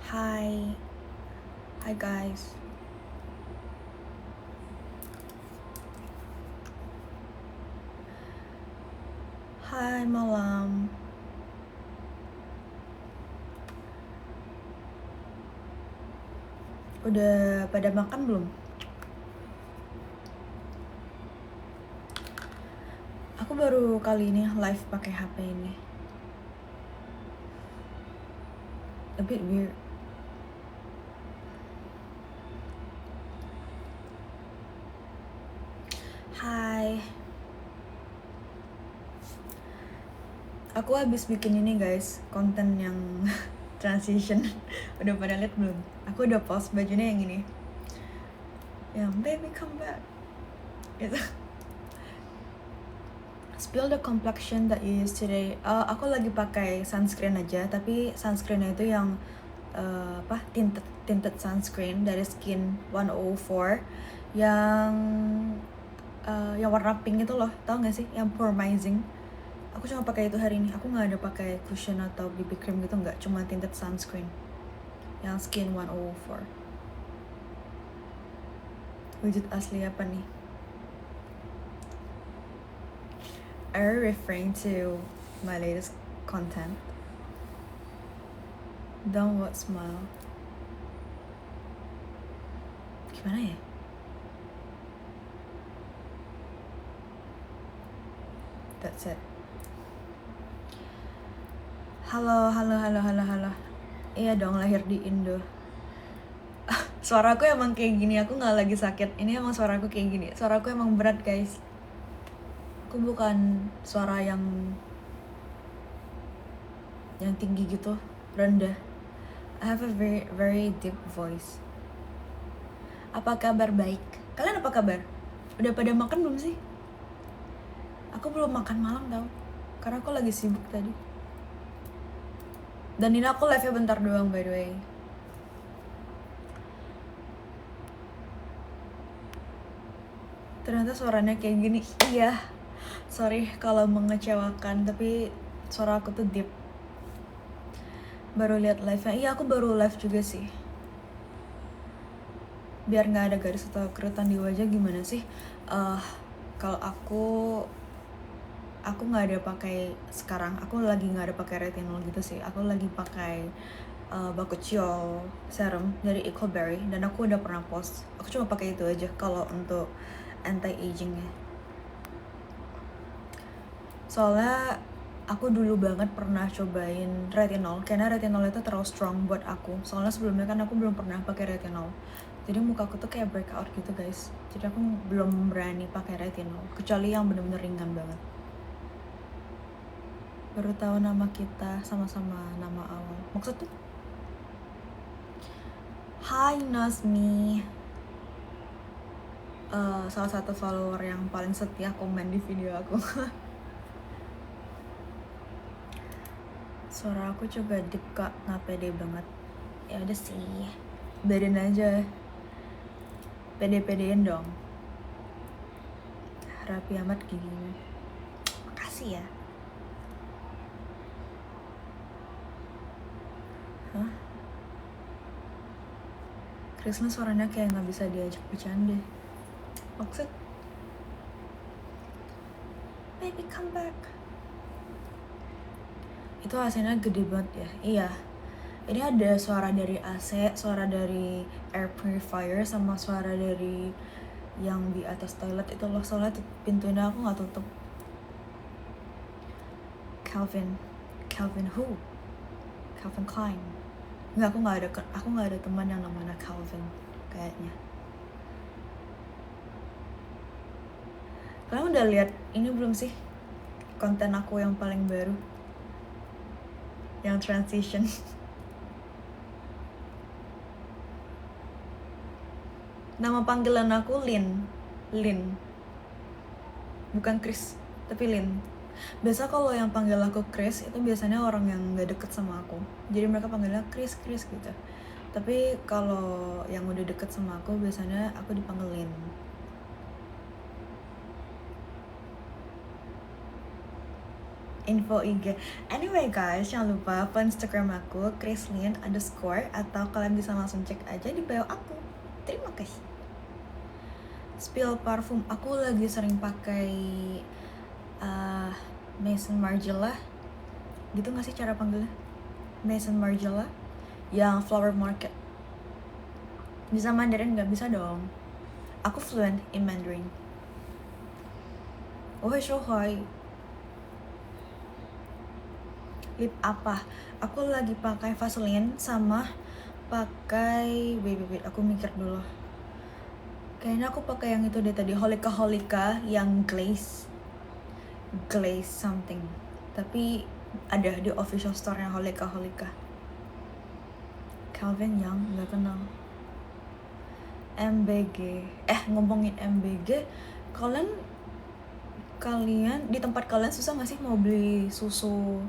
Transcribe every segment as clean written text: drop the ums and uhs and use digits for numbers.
Hi. Hi guys. Hai malam. Udah pada makan belum? Aku baru kali ini live pakai HP ini. A bit weird. Hai. Aku habis bikin ini guys, konten yang transition. Udah pada lihat belum? Aku udah post bajunya yang ini. Yang baby come back. Itu. Spill the complexion that you use today. Aku lagi pakai sunscreen aja, tapi sunscreennya itu yang tinted sunscreen dari Skin 104 yang warna pink itu loh, tau gak sih? Yang pormizing. Aku cuma pakai itu hari ini. Aku nggak ada pakai cushion atau BB cream gitu, nggak. Cuma tinted sunscreen yang Skin 104. Wujud asli apa nih? Are you referring to my latest content? Downward smile. Gimana ya? That's it. Halo. Iya dong, lahir di Indo. Suaraku emang kayak gini, aku nggak lagi sakit. Ini emang suaraku kayak gini. Suaraku emang berat guys. Aku bukan suara yang tinggi gitu, rendah. I have a very very deep voice. Apa kabar? Baik. Kalian apa kabar? Udah pada makan belum sih? Aku belum makan malam tau, karena aku lagi sibuk tadi. Dan ini aku live-nya bentar doang by the way. Ternyata suaranya kayak gini. Iya. Sorry kalau mengecewakan, tapi suara aku tuh deep. Baru lihat live-nya. Iya, aku baru live juga sih. Biar nggak ada garis atau kerutan di wajah gimana sih? Kalau aku nggak ada pakai sekarang. Aku lagi nggak ada pakai retinol gitu sih. Aku lagi pakai Bakuchiol serum dari Ecoberry dan aku udah pernah post. Aku cuma pakai itu aja kalau untuk anti agingnya. Soalnya aku dulu banget pernah cobain retinol, karena retinol itu terlalu strong buat aku. Soalnya sebelumnya kan aku belum pernah pakai retinol. Jadi muka aku tuh kayak breakout gitu guys. Jadi aku belum berani pakai retinol, kecuali yang bener-bener ringan banget. Baru tahu nama kita sama-sama nama awal. Maksud tuh? Hai Nasmi. Salah satu follower yang paling setia komen di video aku. Suara aku juga deep kak, nggak pede banget. Ya udah sih, bedain aja. Pede-pedein dong. Rapi amat giginya. Makasih ya. Hah? Krisna suaranya kayak nggak bisa diajak bercanda. Maksud? Baby come back. Itu AC-nya gede banget ya. Iya. Ini ada suara dari AC, suara dari air purifier, sama suara dari yang di atas toilet itu loh. Soalnya pintunya aku nggak tutup. Calvin who? Calvin Klein. Nggak, aku nggak ada teman yang namanya Calvin kayaknya. Kalian udah lihat ini belum sih? Konten aku yang paling baru, yang transition. Nama panggilan aku Lin. Bukan Chris, tapi Lin. Biasa kalau yang panggil aku Chris itu biasanya orang yang gak deket sama aku. Jadi mereka panggilnya Chris gitu. Tapi kalau yang udah deket sama aku biasanya aku dipanggil Lin. info IG. Anyway guys, jangan lupa follow Instagram aku Chrislyn_ atau kalian bisa langsung cek aja di bio aku. Terima kasih. Spill parfum, aku lagi sering pakai Maison Margiela. Gitu gak sih cara panggilnya? Maison Margiela yang Flower Market. Bisa Mandarin gak? Bisa dong. Aku fluent in Mandarin. Shohoi. Lip apa? Aku lagi pakai Vaseline sama pakai wait, aku mikir dulu. Kayaknya aku pakai yang itu deh tadi, Holika yang glaze something. Tapi ada di official store-nya Holika. Calvin Young, nggak kenal. MBG. Ngomongin MBG, kalian di tempat kalian susah nggak sih mau beli susu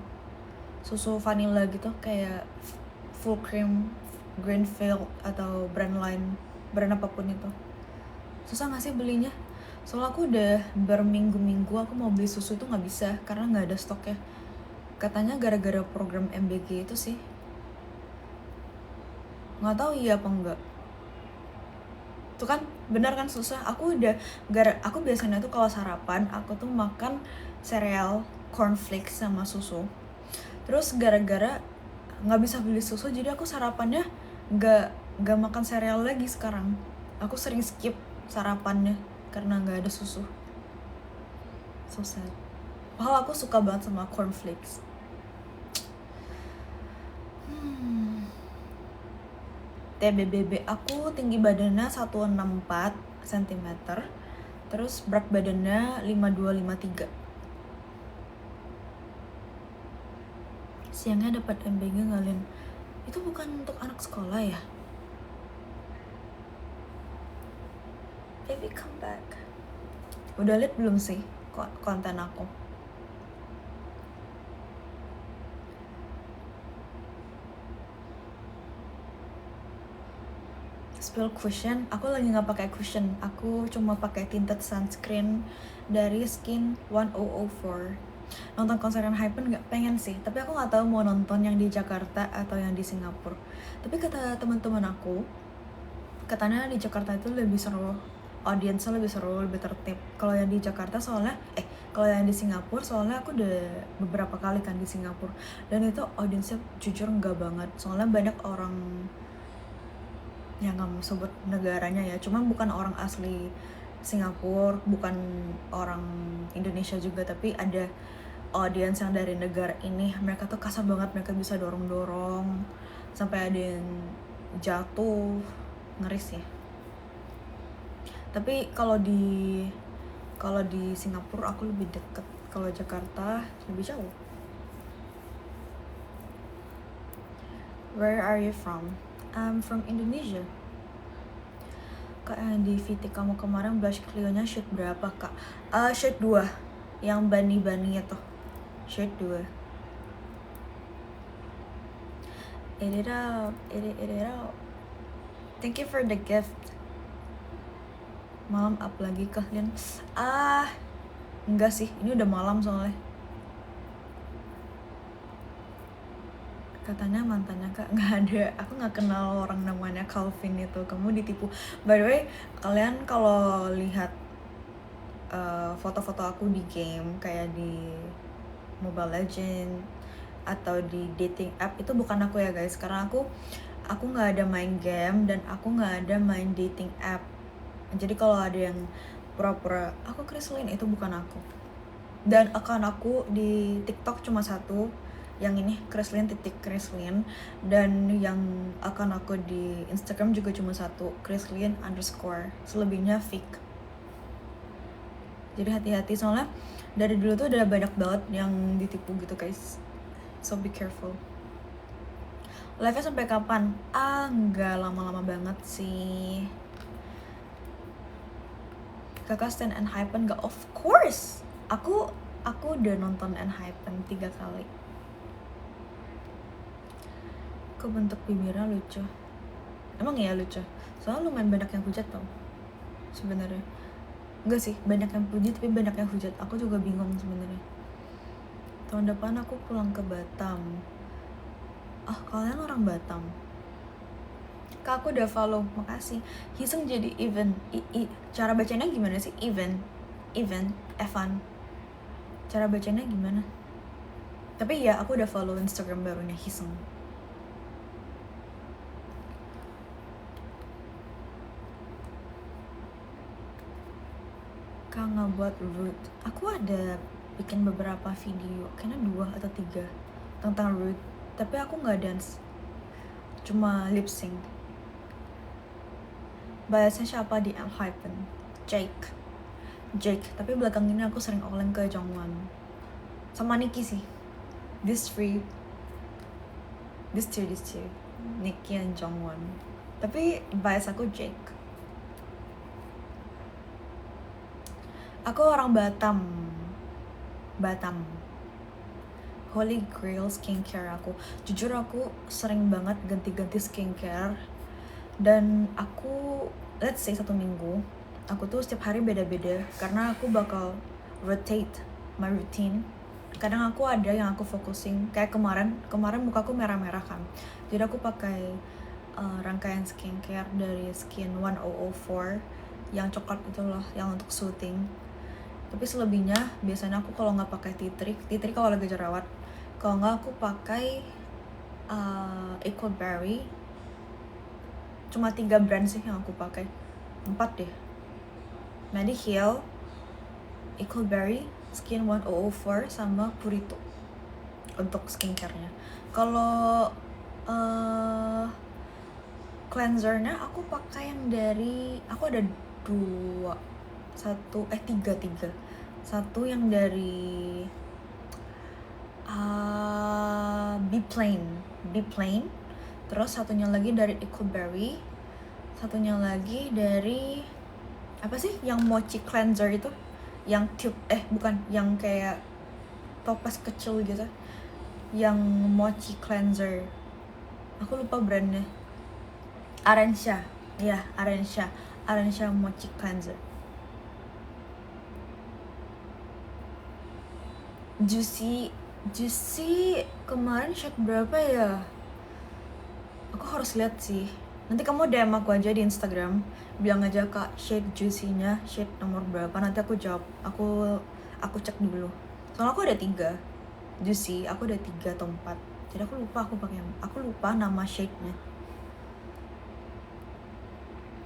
vanilla gitu, kayak full cream, Greenfield atau brand apapun itu? Susah nggak sih belinya? Soalnya aku udah berminggu-minggu aku mau beli susu itu nggak bisa karena nggak ada stoknya. Katanya gara-gara program MBG itu sih. Nggak tahu iya apa enggak. Tuh kan benar kan susah. Aku biasanya tuh kalau sarapan aku tuh makan sereal, cornflakes sama susu. Terus gara-gara nggak bisa beli susu, jadi aku sarapannya nggak makan sereal lagi sekarang. Aku sering skip sarapannya karena nggak ada susu. So sad. Padahal aku suka banget sama cornflakes. TBBB, aku tinggi badannya 164 cm, terus berat badannya 52-53. Siangnya dapat MBG ngalin. Itu bukan untuk anak sekolah ya? Baby come back. Udah liat belum sih konten aku? Spill cushion, aku lagi nggak pakai cushion. Aku cuma pakai tinted sunscreen dari Skin 1004. Nonton konser Hypen nggak? Pengen sih, tapi aku nggak tahu mau nonton yang di Jakarta atau yang di Singapura. Tapi kata teman-teman aku, katanya di Jakarta itu lebih seru, audiensnya lebih seru, lebih tertib. Kalau yang di Jakarta kalau yang di Singapura soalnya aku udah beberapa kali kan di Singapura, dan itu audiensnya jujur nggak banget. Soalnya banyak orang yang nggak mau sebut negaranya ya, cuman bukan orang asli Singapura, bukan orang Indonesia juga, tapi ada audiens yang dari negara ini. Mereka tuh kasar banget, mereka bisa dorong-dorong sampai ada yang jatuh, ngeris ya. Tapi kalau di Singapura aku lebih deket, kalau Jakarta lebih jauh. Where are you from? I'm from Indonesia. Kak, yang di VT kamu kemarin blush Clio-nya shade berapa kak? Shade 2, yang bani-bani itu. Shade 2. Eat it up. Thank you for the gift. Malam up lagi kalian? Enggak sih, ini udah malam soalnya. Katanya mantannya kak, nggak ada. Aku nggak kenal orang namanya Calvin itu. Kamu ditipu. By the way, kalian kalau lihat foto-foto aku di game kayak di Mobile Legends atau di dating app, itu bukan aku ya guys. Karena aku nggak ada main game dan aku nggak ada main dating app. Jadi kalau ada yang pura-pura aku Chrislyn, itu bukan aku. Dan akun aku di TikTok cuma satu, yang ini Chrislyn, dan yang akun aku di Instagram juga cuma satu, Chrislyn_. Selebihnya fake. Jadi hati-hati, soalnya dari dulu tuh udah banyak banget yang ditipu gitu guys. So be careful. Live-nya sampai kapan? Nggak lama-lama banget sih. Kakak stand Hypen nggak? Of course. Aku udah nonton Hypen 3 kali. Kok bentuk bibirnya lucu? Emang iya lucu? Soalnya lumayan banyak yang hujat tau sebenarnya. Enggak sih, banyak yang puji tapi banyak yang hujat. Aku juga bingung sebenarnya. Tahun depan aku pulang ke Batam. Kalian orang Batam? Kak, aku udah follow, makasih. Hiseng jadi event. Cara bacanya gimana sih? Event, Evan. Cara bacanya gimana? Tapi ya, aku udah follow Instagram barunya Hiseng. Kak nggak buat root. Aku ada bikin beberapa video, kayaknya 2 atau 3 tentang root. Tapi aku nggak dance, cuma lip sync. Biasanya siapa di Hypen? Jake. Tapi belakang ini aku sering oleng ke Jongwon sama Nicky sih. These two, Nicky and Jongwon. Tapi bias aku Jake. Aku orang Batam. Holy Grail skincare aku. Jujur aku sering banget ganti-ganti skincare. Dan aku, let's say 1 minggu, aku tuh setiap hari beda-beda. Karena aku bakal rotate my routine. Kadang aku ada yang aku fokusin. Kayak kemarin muka aku merah-merah kan. Jadi aku pakai rangkaian skincare dari Skin 1004 yang coklat itu loh, yang untuk soothing. Tapi selebihnya biasanya aku kalau nggak pakai tea tree kalau lagi jerawat. Kalau nggak aku pakai Equalberry. Cuma 3 brand sih yang aku pakai, 4 deh. Mediheal, Equalberry, Skin 1004 sama Purito untuk skincare-nya. Kalau cleanser-nya aku pakai yang dari, aku ada 3. Satu yang dari Be Plain. Terus satunya lagi dari Equalberry. Satunya lagi dari apa sih yang mochi cleanser itu, yang tube, bukan, yang kayak toples kecil gitu, yang mochi cleanser. Aku lupa brandnya. Arensha mochi cleanser. Juicy kemarin shade berapa ya? Aku harus lihat sih. Nanti kamu DM aku aja di Instagram, bilang aja Kak shade Juicy-nya shade nomor berapa, nanti aku jawab. Aku cek dulu. Soalnya aku ada 3 Juicy, aku ada 3 atau 4. Jadi aku lupa nama shade-nya.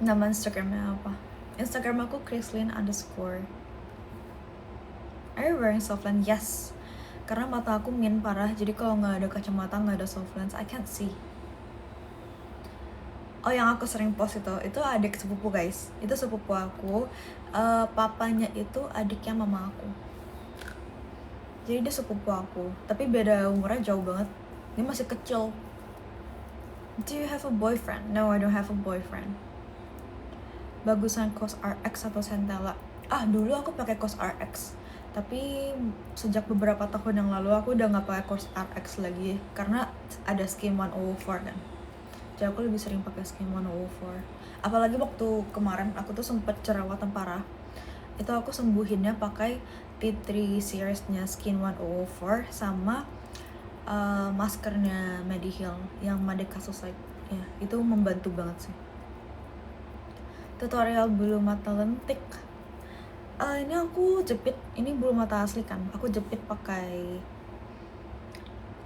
Nama Instagramnya apa? Instagram aku Chrislyn_. Are you wearing soft lens? Yes. Karena mata aku min parah, jadi kalau nggak ada kacamata, nggak ada soft lens, I can't see. Yang aku sering post itu adik sepupu guys. Itu sepupu aku. Papanya itu adiknya mama aku. Jadi dia sepupu aku, tapi beda umurnya jauh banget. Dia masih kecil. Do you have a boyfriend? No, I don't have a boyfriend. Bagusan COS RX atau Centella? Dulu aku pakai COS RX. Tapi sejak beberapa tahun yang lalu aku udah nggak pakai COS RX lagi karena ada Skin 104 kan. Jadi aku lebih sering pakai Skin 104. Apalagi waktu kemarin aku tuh sempet jerawatan parah. Itu aku sembuhinnya pakai tea tree series-nya Skin 104 sama maskernya Mediheal yang Made Kasus Light. Ya, itu membantu banget sih. Tutorial bulu mata lentik. Ini aku jepit, ini bulu mata asli kan. Aku jepit pakai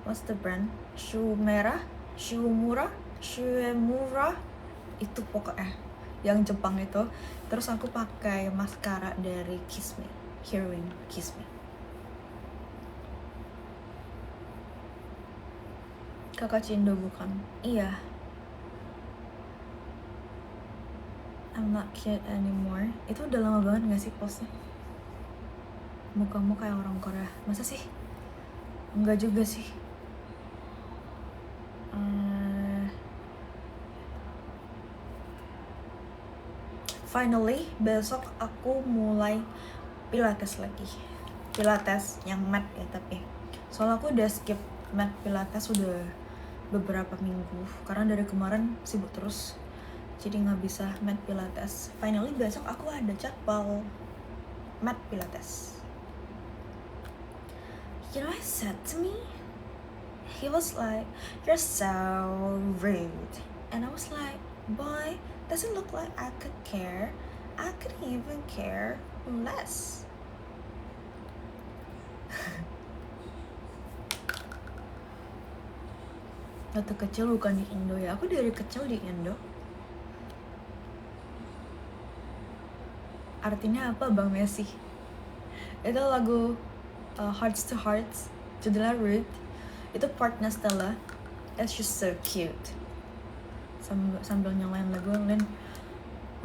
what's the brand? Shuemura itu pokoknya yang Jepang itu. Terus aku pakai maskara dari Kiss Me, Heroine Kiss Me. Kakak Cindo bukan? Iya. I'm not cute anymore. Itu udah lama banget gak sih postnya? Mukamu kayak orang Korea. Masa sih? Enggak juga sih. Finally, besok aku mulai pilates lagi. Pilates yang mat ya tapi. Soalnya aku udah skip mat pilates udah beberapa minggu. Karena dari kemarin sibuk terus. Jadi nggak bisa mat pilates. Finally besok aku ada jadwal mat pilates. You know what he said to me? He was like, "You're so rude." And I was like, "Boy, doesn't look like I could care. I could even care less." Waktu kecil bukan di Indo ya, aku dari kecil di Indo. Artinya apa Bang Messi? Itu lagu Hearts to Hearts, judulnya Rude. Itu partnya Stella. It's just so cute. Sambil nyalain lagu lain.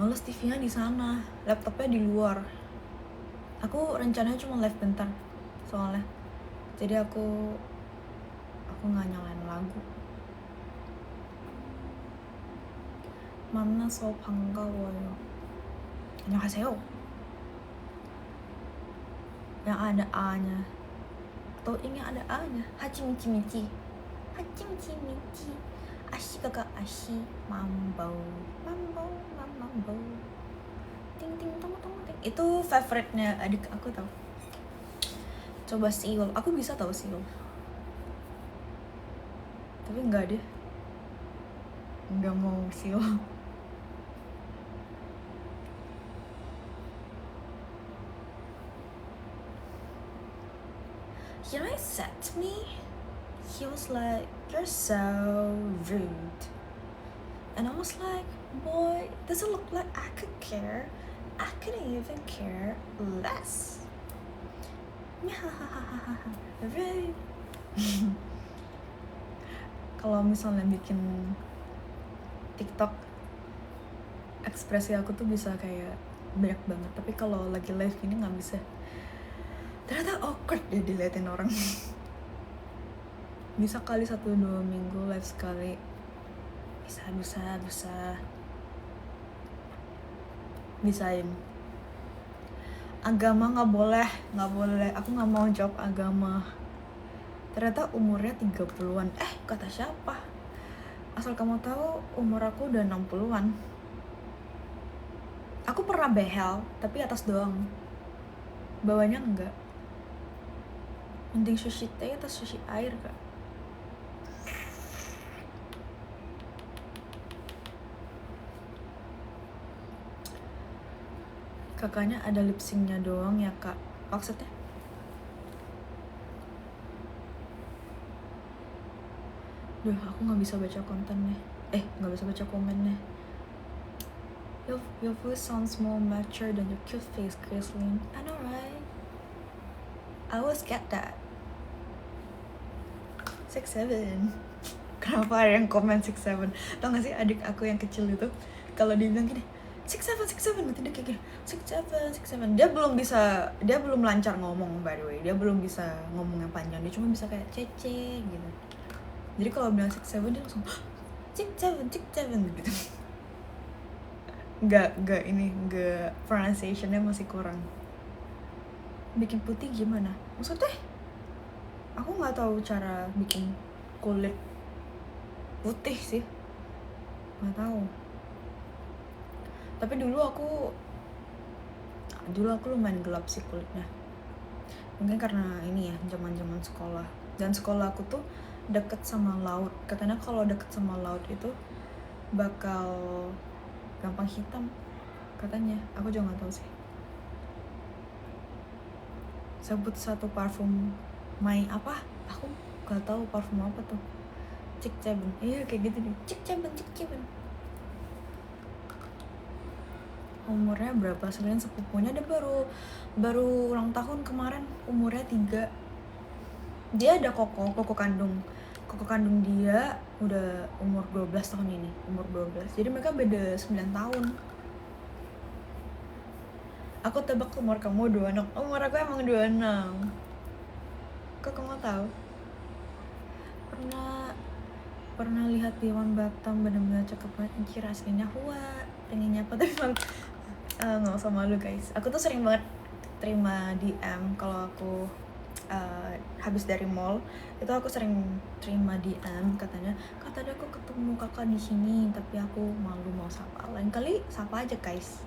Males TV-nya di sana, laptopnya di luar. Aku rencananya cuma live bentar soalnya. Jadi aku nggak nyalain lagu. 만나서 반가워요. 안녕하세요. Yang ada A-nya atau ini ada A-nya. Hachimichi. Hachimichi. Ashi kakak ashi. Mambo. Ting ting tong tong ting. Itu favorite-nya adik aku tau. Coba Siul. Aku bisa tau Siul. Tapi enggak deh. Enggak mau Siul. You know what he said to me? He was like, "You're so rude." And I was like, "Boy, does it look like I could care? I could even care less." Rude. Kalau misalnya bikin TikTok, ekspresi aku tuh bisa kayak banyak banget. Tapi kalau lagi live ini nggak bisa. Ternyata awkward deh diliatin orang. Bisa kali 1-2 minggu live sekali. Bisa. Bisain. Agama nggak boleh. Aku nggak mau jawab agama. Ternyata umurnya 30-an. Kata siapa? Asal kamu tahu, umur aku udah 60-an. Aku pernah behel, tapi atas doang. Bawahnya enggak. Mending sushi teh atau sushi air, Kak? Kakaknya ada lip sync-nya doang ya, Kak? Maksudnya? Duh, aku gak bisa baca kontennya. Gak bisa baca komennya. Your voice sounds more mature than your cute face, Chrislyn. I know, right? I always get that. 6'7". Kenapa ada yang komen 6'7"? Tau gak sih adik aku yang kecil itu, kalau dia bilang gini 6'7", nanti dia kayak gini 6'7". Dia belum lancar ngomong, by the way. Dia belum bisa ngomong yang panjang, dia cuma bisa kayak cece gitu. Jadi kalau bilang 6'7", dia langsung 6'7" gitu. Enggak pronunciation-nya masih kurang. Bikin putih gimana? Maksudnya? Aku nggak tahu cara bikin kulit putih sih, nggak tahu. Tapi dulu aku lumayan gelap sih kulitnya. Mungkin karena ini ya, zaman sekolah. Dan sekolah aku tuh deket sama laut. Katanya kalau deket sama laut itu bakal gampang hitam. Katanya, aku juga nggak tahu sih. Sebut satu parfum apa? Aku gak tahu parfum apa tuh. 6'7". Iya kayak gitu deh. 6'7". Umurnya berapa? Sebenarnya sepupunya dia baru ulang tahun kemarin. Umurnya 3. Dia ada koko kandung. Koko kandung dia udah umur 12 tahun ini. Umur 12. Jadi mereka beda 9 tahun. Aku tebak umur kamu 26. Umur aku emang 26. Kok kamu tahu? Pernah lihat di One Batam, benar-benar cakep banget. Anjir, aslinya Hua. Pengennya apa tapi malu. Nggak usah malu guys. Aku tuh sering banget terima DM kalau aku habis dari mall. Itu aku sering terima DM katanya, "Kak, tadi aku ketemu kakak di sini, tapi aku malu mau sapa." Lain kali sapa aja guys.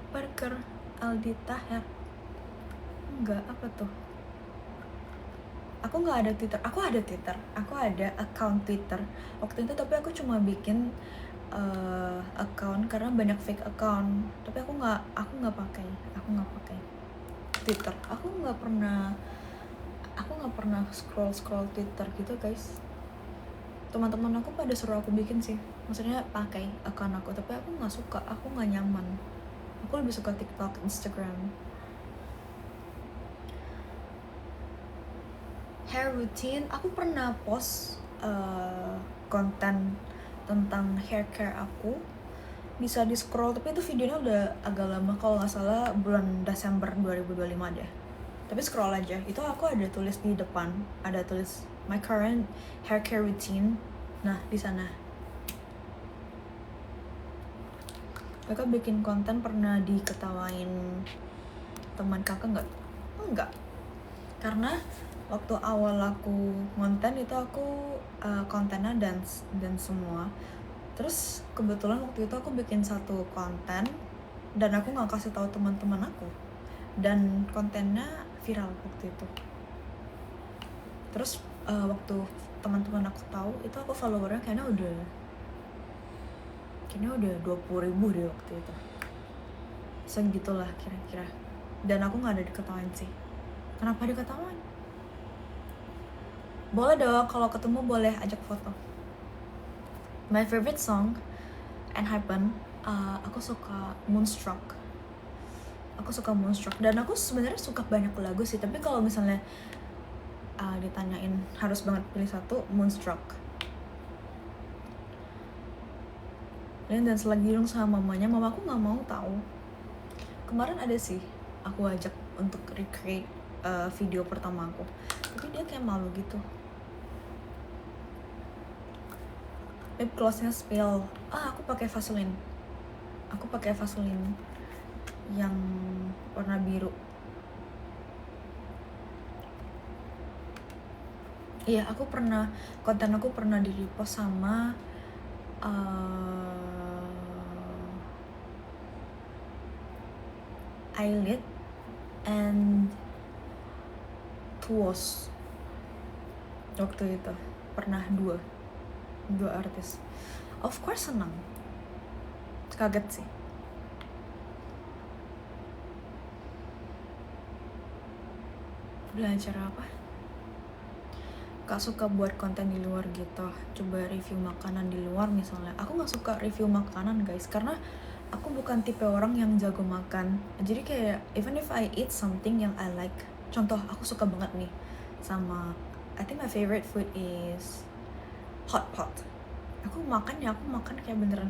Parker Aldi Taher. Enggak, apa tuh? Aku nggak ada Twitter. Aku ada Twitter. Aku ada account Twitter waktu itu, tapi aku cuma bikin account karena banyak fake account. Tapi aku nggak pakai. Aku nggak pakai Twitter. Aku nggak pernah scroll Twitter gitu, guys. Teman-teman aku pada suruh aku bikin sih, maksudnya pakai account aku, tapi aku nggak suka. Aku nggak nyaman. Aku lebih suka TikTok, Instagram. Hair routine, aku pernah post konten tentang hair care aku, bisa di scroll, tapi itu videonya udah agak lama, kalau nggak salah bulan Desember 2025 deh. Tapi scroll aja, itu aku ada tulis di depan, ada tulis my current hair care routine. Nah, di sana kakak bikin konten pernah diketawain teman kakak nggak? Enggak, karena waktu awal aku konten itu aku kontennya dance dan semua. Terus kebetulan waktu itu aku bikin satu konten dan aku nggak kasih tahu teman-teman aku, dan kontennya viral waktu itu. Terus waktu teman-teman aku tahu, itu aku followernya kayaknya udah 20.000 deh waktu itu, segitulah kira-kira. Dan aku nggak ada diketawain sih. Kenapa diketawain? Boleh dong, kalau ketemu boleh ajak foto. My favorite song ENHYPEN, aku suka Moonstruck. Dan aku sebenarnya suka banyak lagu sih, tapi kalau misalnya ditanyain harus banget pilih satu, Moonstruck. Dan selagi dong sama mamanya, mamaku nggak mau tahu. Kemarin ada sih aku ajak untuk recreate video pertama aku, tapi dia kayak malu gitu. Lip glossnya spill. Aku pakai Vaseline yang warna biru. Iya, konten aku pernah di repost sama Eyelid and Tuos. Waktu itu pernah dua artis. Of course senang. Kaget sih. Belajar apa? Kak suka buat konten di luar gitu, coba review makanan di luar misalnya. Aku nggak suka review makanan, guys, karena aku bukan tipe orang yang jago makan. Jadi kayak even if I eat something yang I like, contoh aku suka banget nih sama, I think my favorite food is hot pot. Aku makan kayak beneran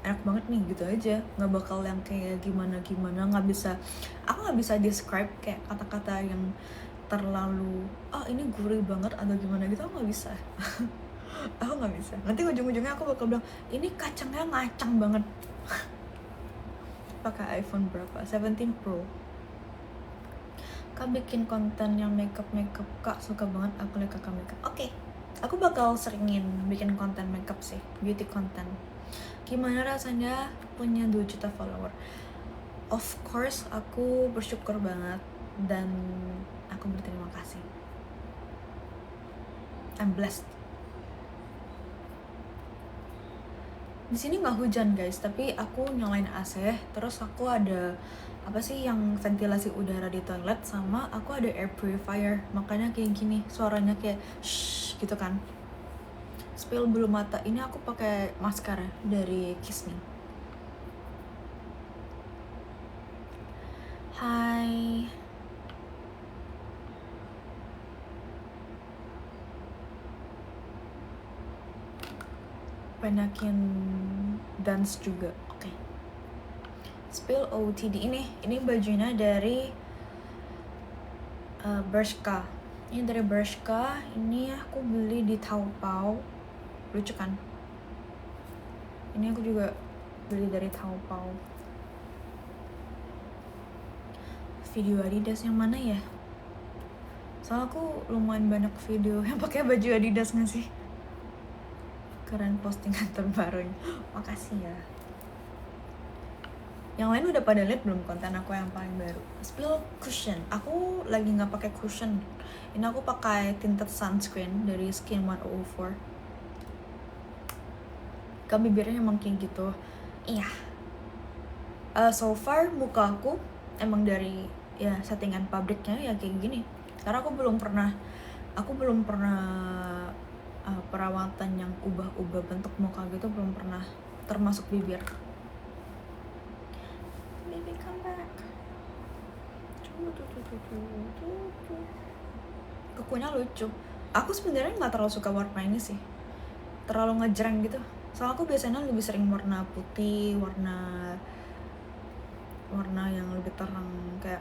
enak banget nih gitu aja, nggak bakal yang kayak gimana, aku nggak bisa describe kayak kata-kata yang terlalu ini gurih banget atau gimana gitu, aku nggak bisa. Aku nggak bisa, nanti ujung-ujungnya aku bakal bilang ini kacangnya ngacang banget. Pakai iPhone berapa? 17 Pro. Kak bikin konten yang makeup, Kak suka banget aku lihat kakak makeup. Oke. Aku bakal seringin bikin konten makeup sih, beauty content. Gimana rasanya punya 2 juta follower? Of course, aku bersyukur banget dan aku berterima kasih. I'm blessed. Di sini nggak hujan, guys, tapi aku nyalain AC, terus aku ada yang ventilasi udara di toilet, sama aku ada air purifier, makanya kayak gini suaranya kayak shh gitu kan. Spill bulu mata, ini aku pakai maskara dari Kiss Me. Hai. Banyakin dance juga. Oke. Spill OOTD, ini bajunya dari Bershka. Ini dari Bershka, ini aku beli di Taobao. Lucu kan? Ini aku juga beli dari Taobao. Video Adidas yang mana ya? Soalnya aku lumayan banyak video yang pakai baju Adidas nggak sih? Keren postingan terbarunya. Makasih ya. Yang lain udah pada lihat belum konten aku yang paling baru? Spill cushion. Aku lagi nggak pakai cushion. Ini aku pakai tinted sunscreen dari Skin 104. Kan bibirnya emang kayak gitu. Iya. So far muka aku emang dari ya settingan pabriknya ya kayak gini. Karena aku belum pernah perawatan yang ubah-ubah bentuk muka gitu, belum pernah, termasuk bibir. Baby come back. Kukunya lucu. Aku sebenarnya nggak terlalu suka warna ini sih, terlalu ngejreng gitu. Soalnya aku biasanya lebih sering warna putih, warna yang lebih terang, kayak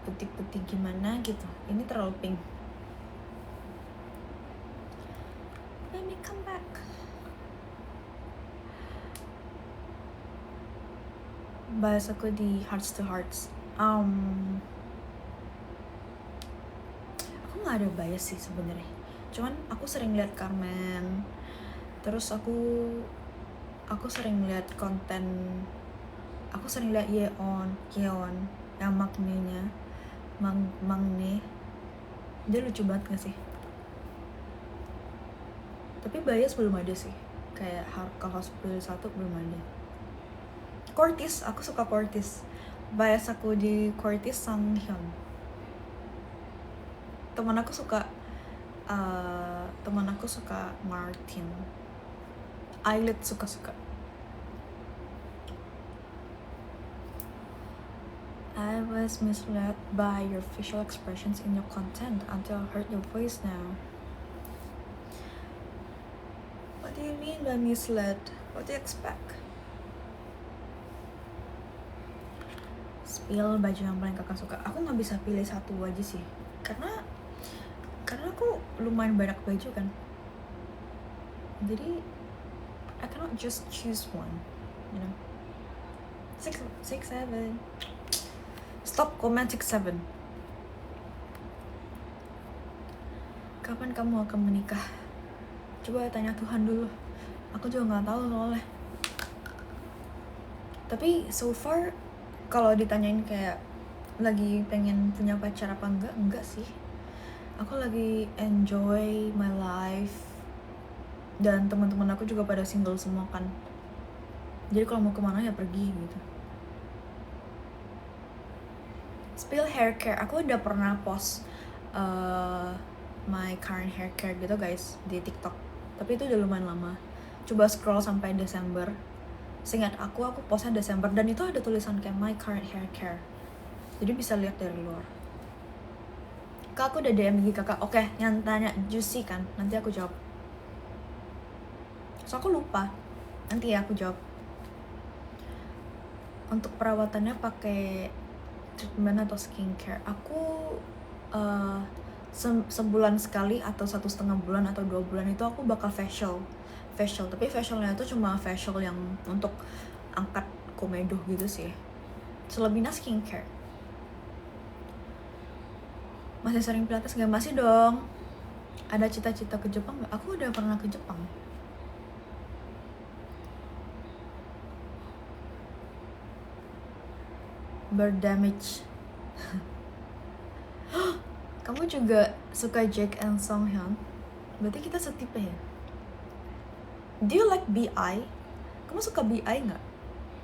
putih-putih gimana gitu. Ini terlalu pink. Baby come back. Bahas aku di Hearts to Hearts. Aku nggak ada bias sih sebenarnya. Cuman aku sering lihat Carmen. Terus aku sering lihat konten. Aku sering lihat Yeon yang Magne. Dia lucu banget gak sih? Tapi bias belum ada sih. Kayak kalau Hospital 1 belum ada. Curtis, aku suka Curtis. Bias aku di Curtis Sanghyun. Teman aku suka Martin. Eyelid suka. I was misled by your facial expressions in your content until I heard your voice now. What do you mean by misled? What do you expect? Spill baju yang paling kakak suka. Aku nggak bisa pilih satu aja sih, karena aku lumayan banyak baju kan. Jadi I cannot just choose one, you know. 6'7". Stop comment 6'7". Kapan kamu akan menikah? Coba tanya Tuhan dulu. Aku juga nggak tahu soalnya. Tapi so far kalau ditanyain kayak lagi pengen punya pacar apa enggak sih. Aku lagi enjoy my life. Dan teman-teman aku juga pada single semua kan. Jadi kalau mau kemana ya pergi gitu. Spill hair care. Aku udah pernah post my current hair care gitu guys di TikTok. Tapi itu udah lumayan lama. Coba scroll sampai Desember. Seingat aku postnya Desember, dan itu ada tulisan kayak my current hair care. Jadi bisa lihat dari luar. Kak, aku udah DM lagi kakak. Oke, yang tanya juicy kan, nanti aku jawab. So aku lupa, nanti ya aku jawab. Untuk perawatannya pakai treatment atau skincare, aku sebulan sekali atau 1,5 bulan atau 2 bulan itu aku bakal facial. Tapi facialnya itu cuma facial yang untuk angkat komedo gitu sih. Selebihnya skincare. Masih sering pilates gak? Masih dong. Ada cita-cita ke Jepang gak? Aku udah pernah ke Jepang. Berdamage. Kamu juga suka Jake and Songhyun? Berarti kita setipe ya? Do you like BI? Kamu suka BI nggak?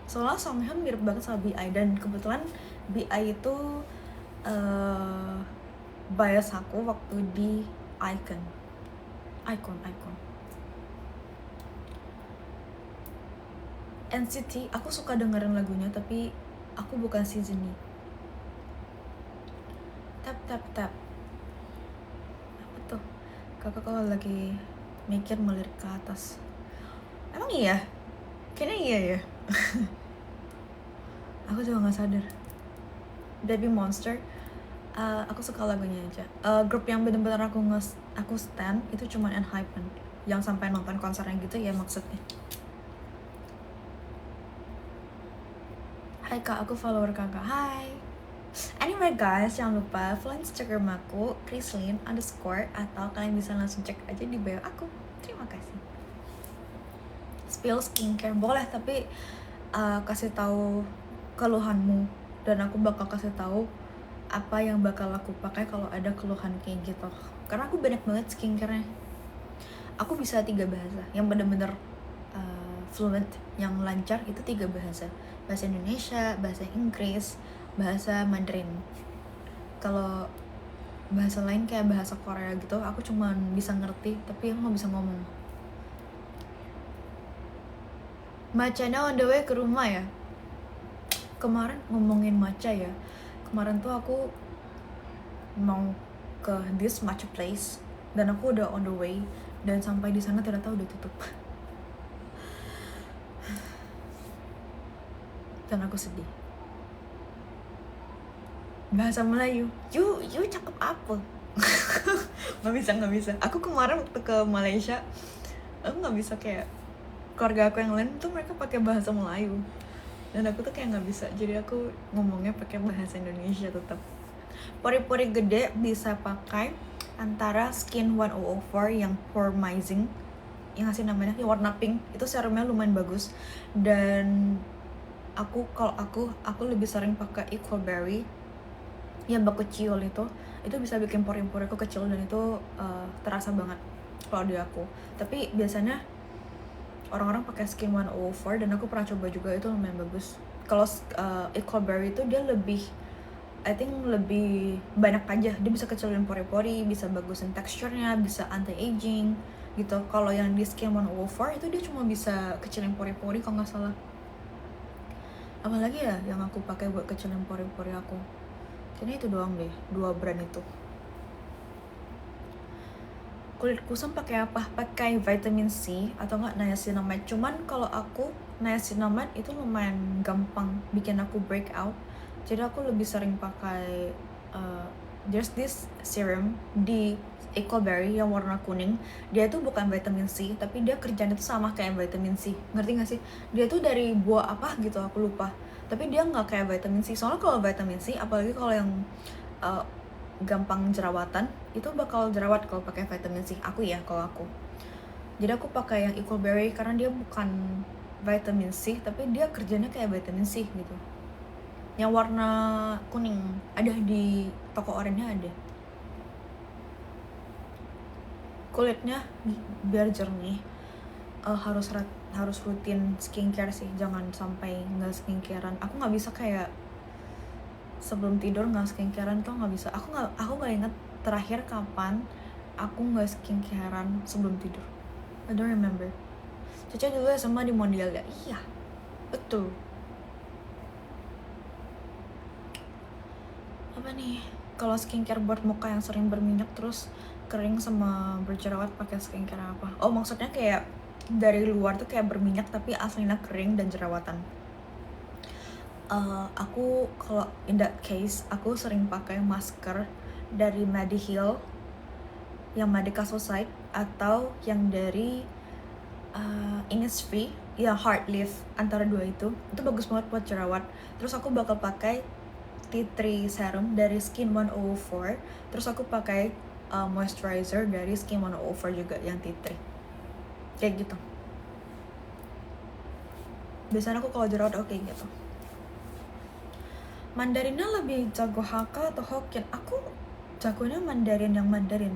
Soalnya Songhyun mirip banget sama BI, dan kebetulan BI itu bias aku waktu di Icon. NCT, aku suka dengerin lagunya tapi aku bukan seasony. Tap. Apa tuh? Kakak kalau lagi mikir melirik ke atas. Emang iya? Kayaknya iya ya. Aku juga nggak sadar. Baby Monster, aku suka lagunya aja. Grup yang bener-bener aku stan itu cuma ENHYPEN, yang sampai nonton konsernya gitu ya maksudnya. Hai kak, aku follower kakak. Hai. Anyway guys, jangan lupa follow Instagram aku Chrislyn_ atau kalian bisa langsung cek aja di bio aku. Terima kasih. Spill skincare boleh, tapi kasih tahu keluhanmu, dan aku bakal kasih tahu apa yang bakal aku pakai kalau ada keluhan kayak gitu. Karena aku banyak banget skincare-nya. Aku bisa 3 bahasa yang bener-bener fluent, yang lancar itu 3 bahasa. Bahasa Indonesia, bahasa Inggris, bahasa Mandarin. Kalau bahasa lain kayak bahasa Korea gitu, aku cuman bisa ngerti tapi aku nggak bisa ngomong. Macanya on the way ke rumah ya. Kemarin ngomongin matcha ya, kemarin tuh aku mau ke this matcha place dan aku udah on the way, dan sampai di sana ternyata udah tutup. Dan aku sedih. Bahasa Melayu, you cakep apa? nggak bisa. Aku kemarin waktu ke Malaysia, aku nggak bisa kayak keluarga aku yang lain tuh, mereka pakai bahasa Melayu dan aku tuh kayak nggak bisa, jadi aku ngomongnya pakai bahasa Indonesia tetap. Pori-pori gede bisa pakai antara Skin 1004 yang Pormizing, yang ngasih namanya yang warna pink, itu serumnya lumayan bagus. Dan kalau aku lebih sering pakai Equalberry yang bak kecil itu bisa bikin pori-pori aku kecil, dan itu terasa banget kalau di aku. Tapi biasanya orang-orang pakai Skin 104 dan aku pernah coba juga, itu lumayan bagus. Kalau Equalberry itu dia lebih, I think lebih banyak aja, dia bisa kecilin pori-pori, bisa bagusin teksturnya, bisa anti-aging gitu. Kalau yang di Skin 104 itu dia cuma bisa kecilin pori-pori kalau nggak salah. Apalagi ya yang aku pakai buat kecilin pori-pori aku, kayaknya itu doang deh, 2 brand itu. Kulit kusam pakai apa? Pakai vitamin C atau enggak niacinamide. Cuman kalau aku niacinamide itu lumayan gampang bikin aku breakout. Jadi aku lebih sering pakai there's this serum di Equalberry yang warna kuning. Dia tuh bukan vitamin C, tapi dia kerjanya tuh sama kayak vitamin C. Ngerti gak sih? Dia tuh dari buah apa gitu, aku lupa. Tapi dia nggak kayak vitamin C. Soalnya kalau vitamin C, apalagi kalau yang gampang jerawatan, itu bakal jerawat kalau pakai vitamin C. Kalau aku. Jadi aku pakai yang Equalberry karena dia bukan vitamin C, tapi dia kerjanya kayak vitamin C gitu. Yang warna kuning ada di toko oranye ada. Kulitnya biar jernih, harus rutin skincare sih. Jangan sampai nggak skincarean. Aku nggak bisa kayak sebelum tidur nggak skincarean tuh nggak bisa. Aku nggak inget terakhir kapan aku nggak skincarean sebelum tidur. I don't remember. Caca dulu sama di Mondial ya. Iya, betul. Apa nih? Kalau skincare buat muka yang sering berminyak terus kering sama berjerawat, pakai skincare apa? Oh, maksudnya kayak dari luar tuh kayak berminyak tapi aslinya kering dan jerawatan. Aku kalau in that case aku sering pakai masker dari Mediheal, yang Medica Society, atau yang dari Innisfree, ya Heart Lift. Antara dua itu bagus banget buat jerawat. Terus aku bakal pakai tea tree serum dari Skin 104. Terus aku pakai moisturizer dari Skin 104 juga yang tea tree. Kayak gitu. Biasanya aku kalau jerawat oke gitu. Mandarinnya lebih jago Hakka atau Hokkien? Aku jagonya Mandarin, yang Mandarin,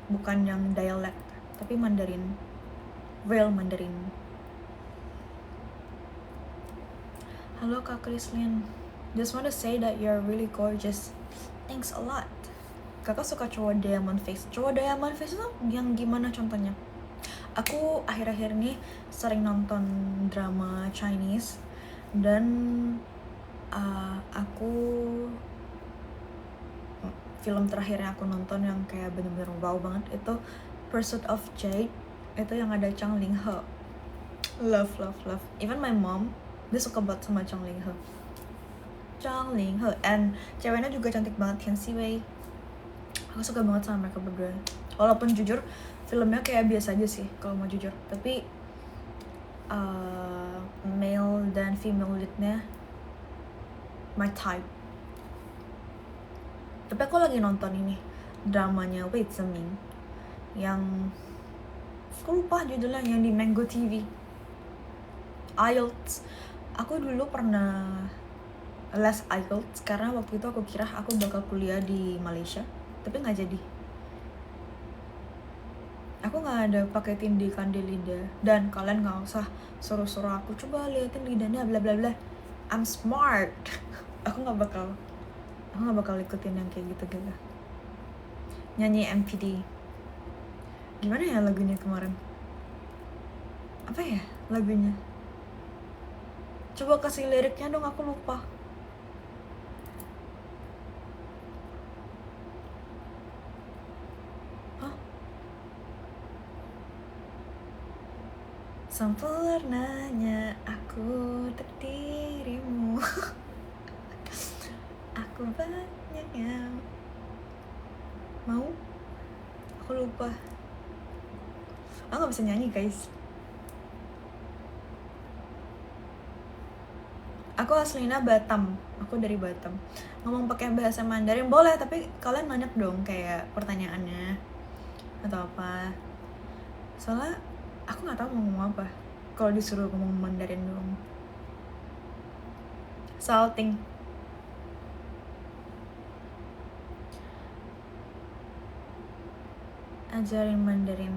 bukan yang dialect, tapi Mandarin, real Mandarin. Halo Kak Krislin, just want to say that you're really gorgeous. Thanks a lot. Kakak suka cowok diamond face. Cowok diamond face itu yang gimana contohnya? Aku akhir-akhir ini sering nonton drama Chinese, dan film terakhir yang aku nonton yang kayak bener-bener wow banget itu Pursuit of Jade, itu yang ada Zhang Linghe. Love. Even my mom, dia suka banget sama Zhang Linghe, and ceweknya juga cantik banget, Tian Siwei. Aku suka banget sama mereka berdua. Walaupun jujur filmnya kayak biasa aja sih kalau mau jujur, tapi male dan female leadnya my type. Tapi aku lagi nonton ini dramanya Wei Ziming yang aku lupa judulnya, yang di Mango TV, IELTS. Aku dulu pernah les IELTS karena waktu itu aku kira aku bakal kuliah di Malaysia, tapi nggak jadi. Aku nggak ada pakai tindikan di lidah, dan kalian nggak usah suruh-suruh aku coba liatin lidahnya bla bla bla. I'm smart. aku nggak bakal ikutin yang kayak gitu. Nyanyi MPD. Gimana ya lagunya kemarin? Apa ya lagunya? Coba kasih liriknya dong, aku lupa. Hah? Sempurnanya aku terdirimu. Aku banyak yang mau. Aku lupa. Aku nggak bisa nyanyi guys. Aku aslinya Batam. Aku dari Batam. Ngomong pakai bahasa Mandarin boleh, tapi kalian banyak dong kayak pertanyaannya atau apa. Soalnya aku nggak tahu mau ngomong apa kalau disuruh ngomong Mandarin doang. Salting. Ajarin Mandarin.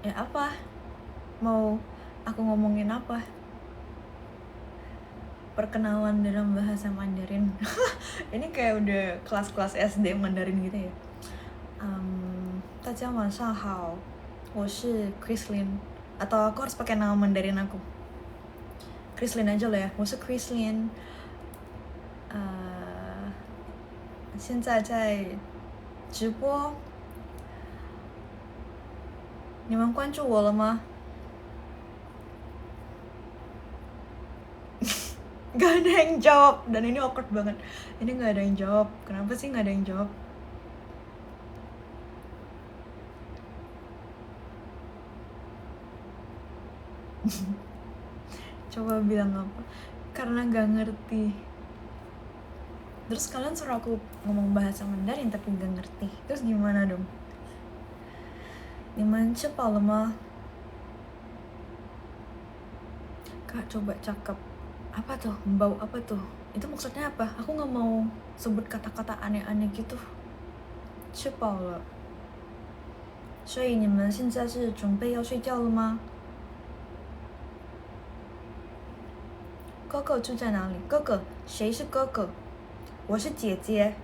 Ya apa? Mau aku ngomongin apa? Perkenalan dalam bahasa Mandarin. Ini kayak udah kelas-kelas SD Mandarin gitu ya. 大家晚上好，我是 Chrislyn. Atau aku harus pakai nama Mandarin aku. Chrislyn aja lah ya. 我是 Chrislyn. 现在在直播。你们关注我了吗？ Gak ada yang jawab, dan ini awkward banget. Ini gak ada yang jawab. Kenapa sih gak ada yang jawab? Coba bilang apa? Karena gak ngerti. Terus kalian suruh aku ngomong bahasa Mandarin tapi gak ngerti. Terus gimana dong? 你们吃饱了吗? Kak, coba cakep. Apa tuh? Bau apa tuh? Itu maksudnya apa? Aku gak mau sebut kata-kata aneh-aneh gitu. 吃饱了。所以你们现在是准备要睡觉了吗？哥哥住在哪里？哥哥，谁是哥哥？我是姐姐。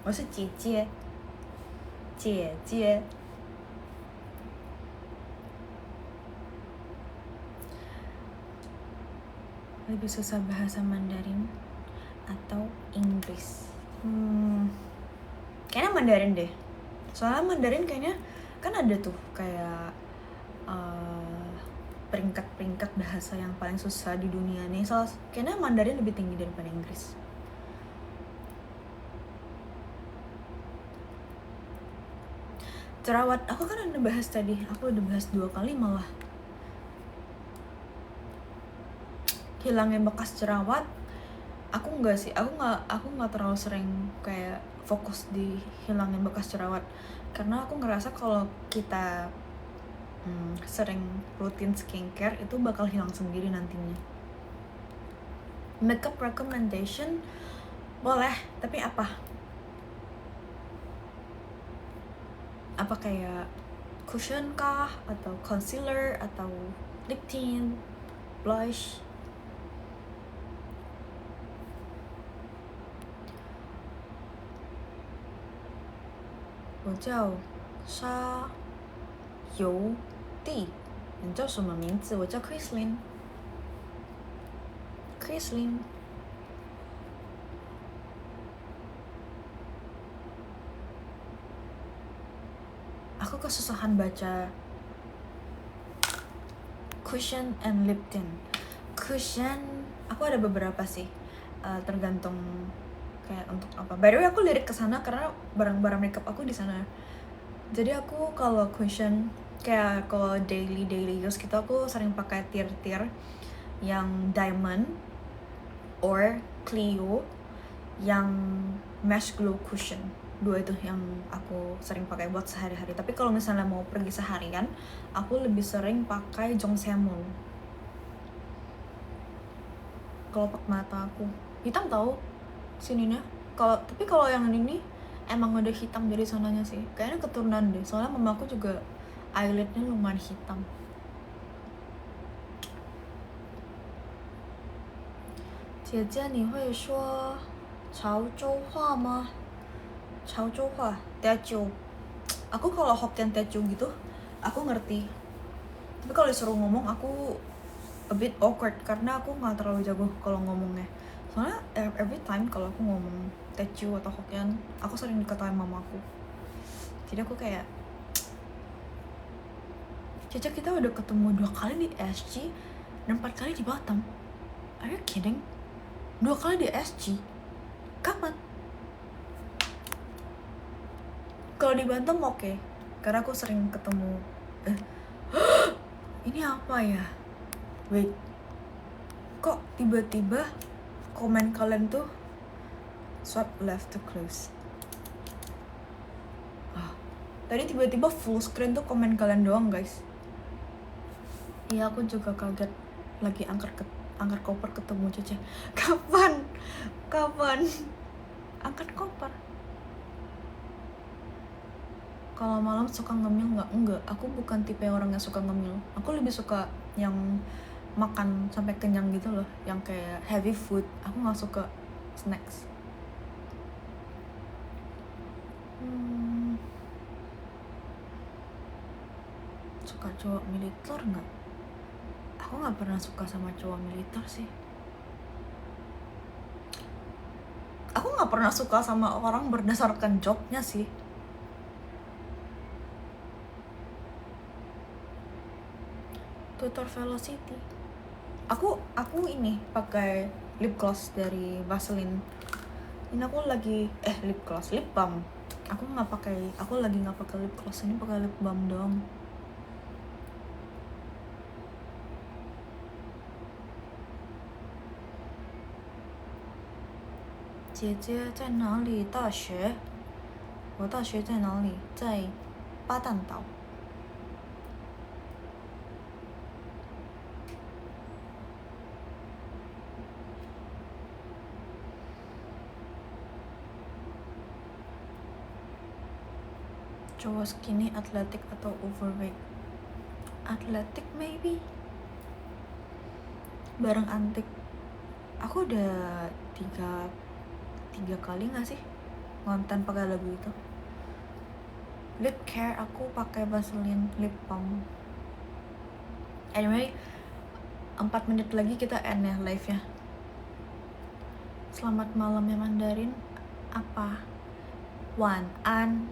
我是姐姐。姐姐。Lebih susah bahasa Mandarin atau Inggris? Kayaknya Mandarin deh. Soalnya Mandarin kayaknya kan ada tuh kayak peringkat-peringkat bahasa yang paling susah di dunia nih. Soalnya kayaknya Mandarin lebih tinggi daripada Inggris. Jerawat, aku kan udah bahas tadi. Aku udah bahas 2 kali malah. Hilangin bekas jerawat, aku enggak sih. Aku nggak terlalu sering kayak fokus di hilangin bekas jerawat, karena aku ngerasa kalau kita sering rutin skincare itu bakal hilang sendiri nantinya. Makeup recommendation boleh, tapi apa kayak cushion kah, atau concealer, atau lip tint, blush? Aku 叫沙游弟，你叫什么名字？我叫 Chrislyn。Chrislyn。Aku kesusahan baca cushion and lip tint. Cushion, aku ada beberapa sih, tergantung kayak untuk apa. By the way, aku lirik ke sana karena barang-barang makeup aku di sana. Jadi aku kalau cushion kayak kalau daily use gitu, aku sering pakai tier yang diamond or Clio yang mesh glow cushion. 2 itu yang aku sering pakai buat sehari-hari. Tapi kalau misalnya mau pergi seharian, aku lebih sering pakai Jongsemon. kelopak mata aku hitam tahu sininya. Tapi kalau yang ini emang udah hitam dari sananya sih, kayaknya keturunan deh, soalnya mamaku juga eyelidnya lumayan hitam. Jie, 你会说潮州话吗？潮州话 Teochew. Aku kalau Hokkien Teochew gitu aku ngerti, tapi kalau disuruh ngomong aku a bit awkward karena aku nggak terlalu jago kalau ngomongnya. Soalnya every time kalau aku ngomong Teochew atau Hokkien aku sering dikatain mamaku. Jadi aku kayak, Caca, kita udah ketemu 2 kali di SG dan 4 kali di Batam. Are you kidding? 2 kali di SG? Kapan? Kalau di Batam oke, karena aku sering ketemu. Ini apa ya? Wait, kok tiba-tiba komen kalian tuh swipe left to close? Tadi tiba-tiba full screen tuh komen kalian doang guys. Iya, aku juga kaget lagi angker koper ketemu Cece. Kapan? Angkat koper. Kalau malam suka ngemil nggak? Enggak, aku bukan tipe orang yang suka ngemil. Aku lebih suka yang makan sampai kenyang gitu loh, yang kayak heavy food. Aku nggak suka snacks. Suka cowok militer nggak? Aku nggak pernah suka sama cowok militer sih. Aku nggak pernah suka sama orang berdasarkan jobnya sih. Twitter Velocity. Aku ini pakai lip gloss dari Vaseline. Ini aku lagi lip balm. Aku lagi nggak pakai lip gloss, ini pakai lip balm doang. Jie 在哪里大学？我大学在哪里？在巴旦岛。Cowok skinny, athletic atau overweight? Athletic maybe. Bareng antik. Aku udah tiga kali nggak sih ngonten pakai lagu itu. Lip care aku pakai Vaseline lip balm. Anyway, 4 menit lagi kita end ya live-nya. Selamat malam ya Mandarin. Apa? Wan an.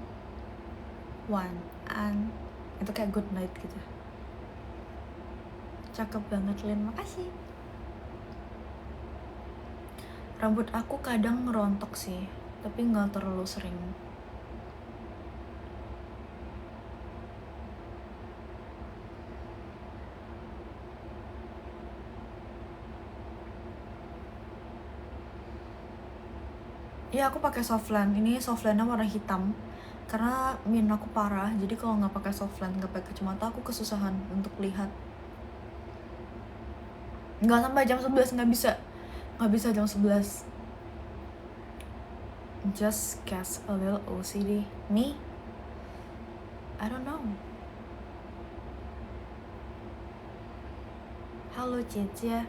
Itu kayak good night gitu. Cakep banget Lin, makasih. Rambut aku kadang ngerontok sih, tapi nggak terlalu sering. Ya aku pakai softland. Ini softlandnya warna hitam karena min aku parah. Jadi kalau nggak pakai softland, nggak pakai kacamata, aku kesusahan untuk lihat. Nggak sampai jam 11, nggak bisa jam 11. Just guess a little OCD. Me? I don't know. Halo Jie.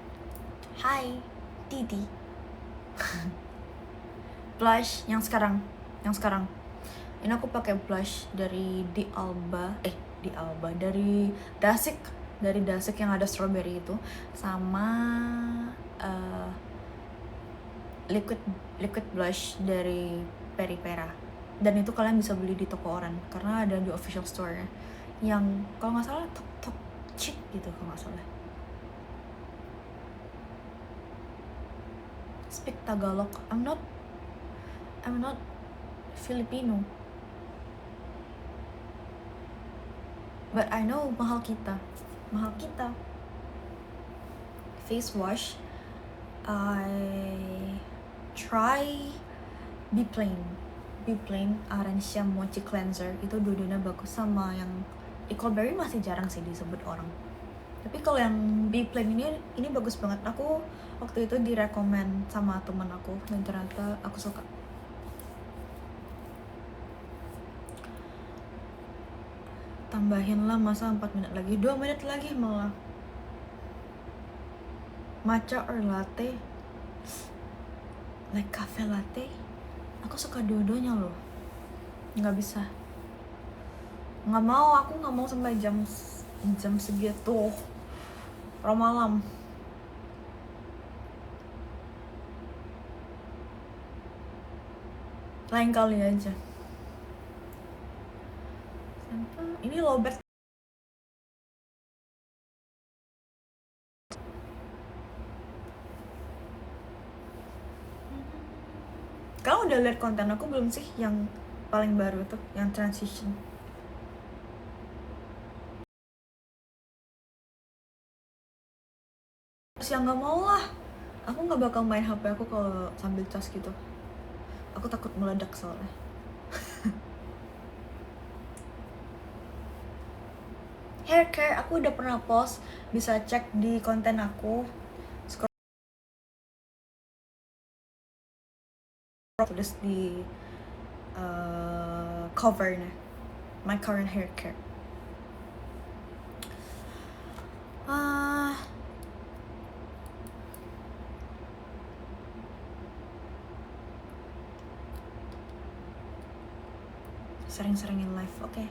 Hai Didi. Blush yang sekarang. Ini aku pakai blush dari Di Alba dari Dasik yang ada strawberry itu, sama liquid blush dari Peripera. Dan itu kalian bisa beli di toko Oran karena ada di official store-nya. Yang kalau nggak salah top chic gitu kalau nggak salah. Speak Tagalog. I'm not Filipino. But I know mahal kita. Face wash, I try Be Plain Arancia Mochi Cleanser. Itu dua-duanya bagus, sama yang Ecoberry masih jarang sih disebut orang. Tapi kalau yang B-Plan ini bagus banget. Aku waktu itu direkomend sama teman aku dan ternyata aku suka. Tambahin lah, masa 4 menit lagi, 2 menit lagi malah. Matcha or latte, like cafe latte, aku suka dua-duanya loh. Nggak bisa, nggak mau, aku nggak mau sampai jam segitu malam. Lain kali aja. Ini lowbat. Kamu udah lihat konten aku belum sih yang paling baru tuh, yang transition? Terus yang nggak mau lah, aku nggak bakal main HP aku kalau sambil cas gitu. Aku takut meledak soalnya. Hair care aku udah pernah post, bisa cek di konten aku. Tulis di covernya, my current hair care. Sering-seringin live, oke.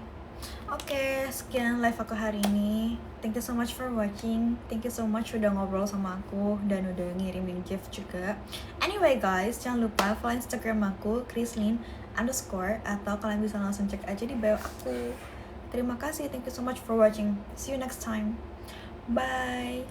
Oke, sekian live aku hari ini. Thank you so much for watching. Thank you so much udah ngobrol sama aku dan udah ngirimin gift juga. Anyway guys, jangan lupa follow Instagram aku Chrislyn_, atau kalian bisa langsung cek aja di bio aku. Terima kasih, thank you so much for watching. See you next time. Bye.